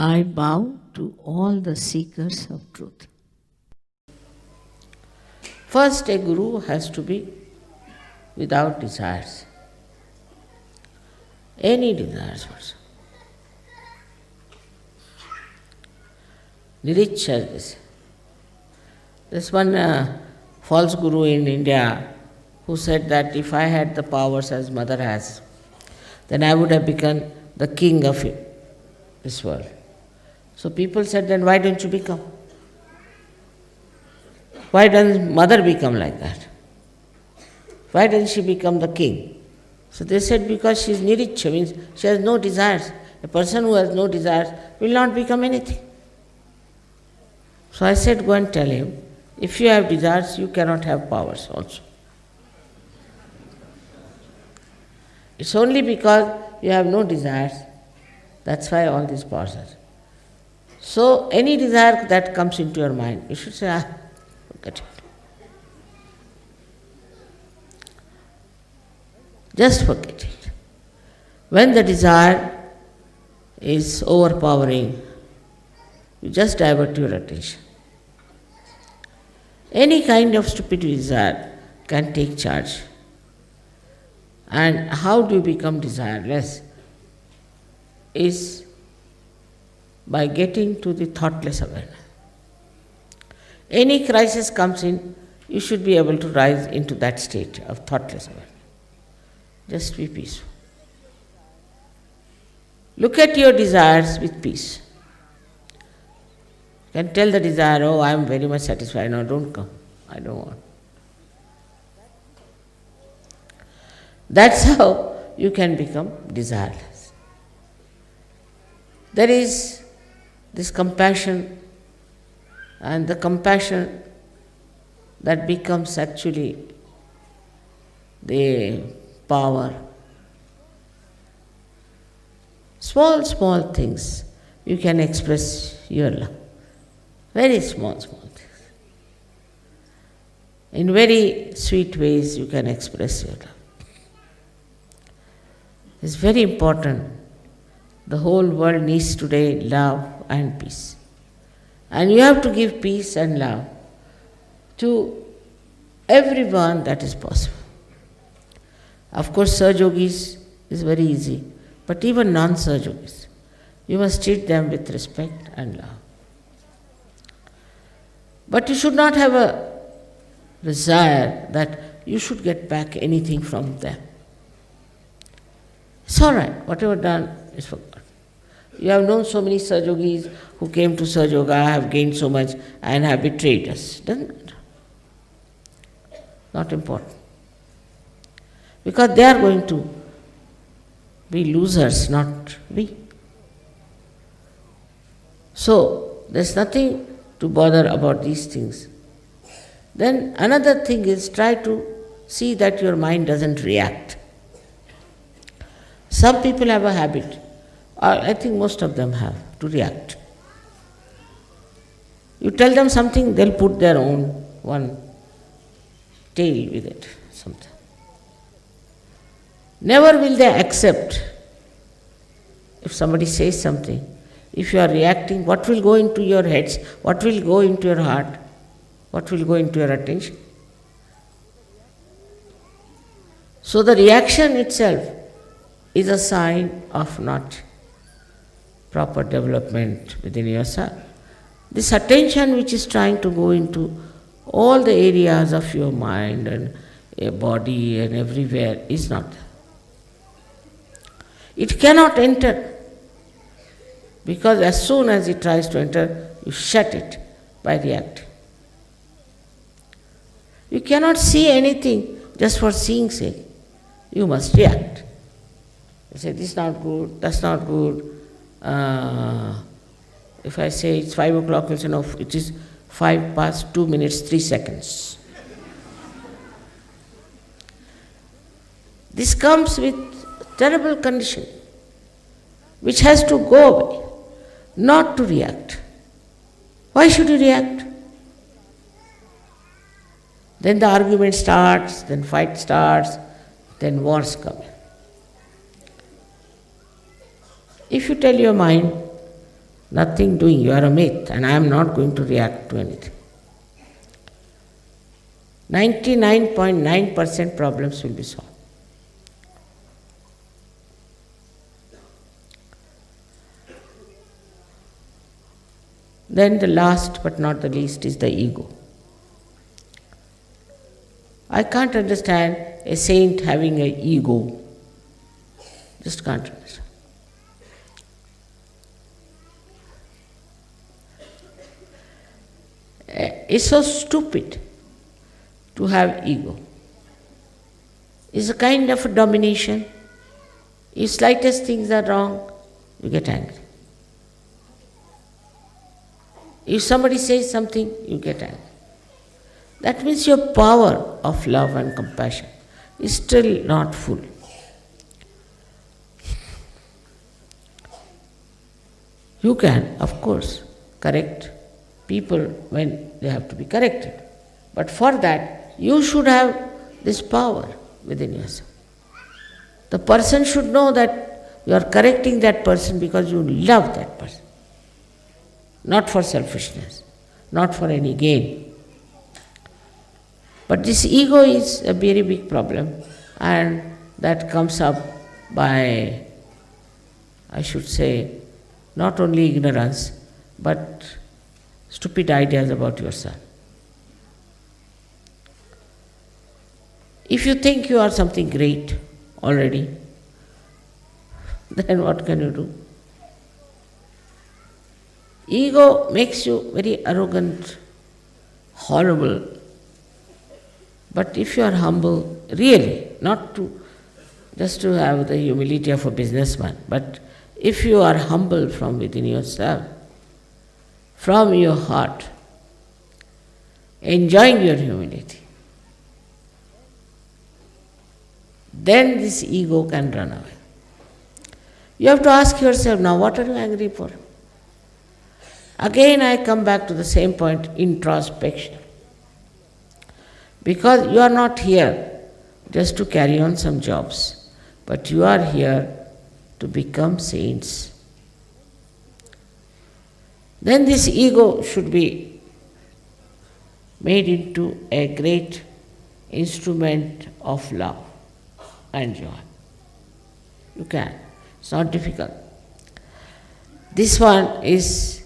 I bow to all the seekers of truth. First, a guru has to be without desires. Any desires also. Niricha. There's one false guru in India who said that if I had the powers as mother has, then I would have become the king of this world. So people said, then why don't you become? Why doesn't mother become like that? Why doesn't she become the king? So they said, because she is niricha, means she has no desires. A person who has no desires will not become anything. So I said, go and tell him, if you have desires, you cannot have powers also. It's only because you have no desires, that's why all these powers are. So any desire that comes into your mind, you should say, forget it. Just forget it. When the desire is overpowering, you just divert your attention. Any kind of stupid desire can take charge. And how do you become desireless? Is by getting to the thoughtless awareness. Any crisis comes in, you should be able to rise into that state of thoughtless awareness. Just be peaceful. Look at your desires with peace. You can tell the desire, oh, I am very much satisfied, now don't come, I don't want. That's how you can become desireless. There is this compassion, and the compassion that becomes actually the power. Small, small things you can express your love. Very small, small things. In very sweet ways you can express your love. It's very important. The whole world needs today love and peace. And you have to give peace and love to everyone that is possible. Of course, Sahajogis is very easy, but even non-Sahajogis, you must treat them with respect and love. But you should not have a desire that you should get back anything from them. It's all right, whatever done is forgotten. You have known so many Sahajogis who came to Sahajoga, have gained so much and have betrayed us. Doesn't matter. Not important. Because they are going to be losers, not we. So, there's nothing to bother about these things. Then another thing is, try to see that your mind doesn't react. Some people have a habit, or I think most of them have, to react. You tell them something, they'll put their own one tail with it, something. Never will they accept if somebody says something. If you are reacting, what will go into your heads? What will go into your heart? What will go into your attention? So the reaction itself is a sign of not proper development within yourself. This attention which is trying to go into all the areas of your mind and your body and everywhere is not there. It cannot enter, because as soon as it tries to enter, you shut it by reacting. You cannot see anything just for seeing sake. You must react. You say, this is not good, that's not good. If I say it's 5 o'clock, you'll say, no, it is 5 past 2 minutes, 3 seconds. This comes with terrible condition, which has to go away, not to react. Why should you react? Then the argument starts, then fight starts, then wars come. If you tell your mind, nothing doing, you are a myth, and I am not going to react to anything, 99.9% problems will be solved. Then the last but not the least is the ego. I can't understand a saint having an ego. Just can't understand. It's so stupid to have ego. It's a kind of a domination. If slightest things are wrong, you get angry. If somebody says something, you get angry. That means your power of love and compassion is still not full. You can, of course, correct people when they have to be corrected. But for that, you should have this power within yourself. The person should know that you are correcting that person because you love that person. Not for selfishness, not for any gain. But this ego is a very big problem, and that comes up by, I should say, not only ignorance, but stupid ideas about yourself. If you think you are something great already, then what can you do? Ego makes you very arrogant, horrible. But if you are humble, really, not to just to have the humility of a businessman, but if you are humble from within yourself, from your heart, enjoying your humility, then this ego can run away. You have to ask yourself, now what are you angry for? Again I come back to the same point, introspection. Because you are not here just to carry on some jobs, but you are here to become saints. Then this ego should be made into a great instrument of love and joy. You can. It's not difficult. This one is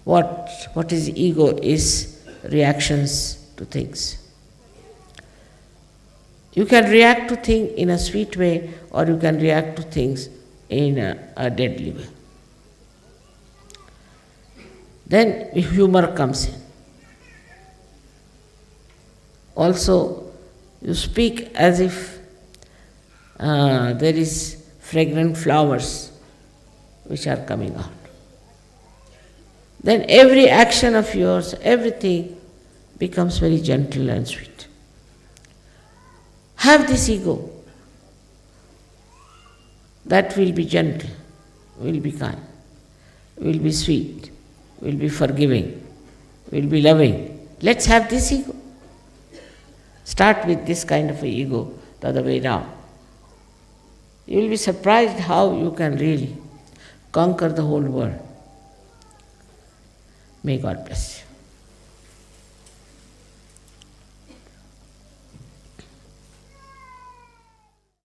what is ego is reactions to things. You can react to things in a sweet way, or you can react to things in a deadly way. Then humor comes in. Also, you speak as if there is fragrant flowers which are coming out. Then every action of yours, everything becomes very gentle and sweet. Have this ego. That will be gentle, will be kind, will be sweet, will be forgiving, will be loving. Let's have this ego. Start with this kind of a ego the other way round. You will be surprised how you can really conquer the whole world. May God bless you.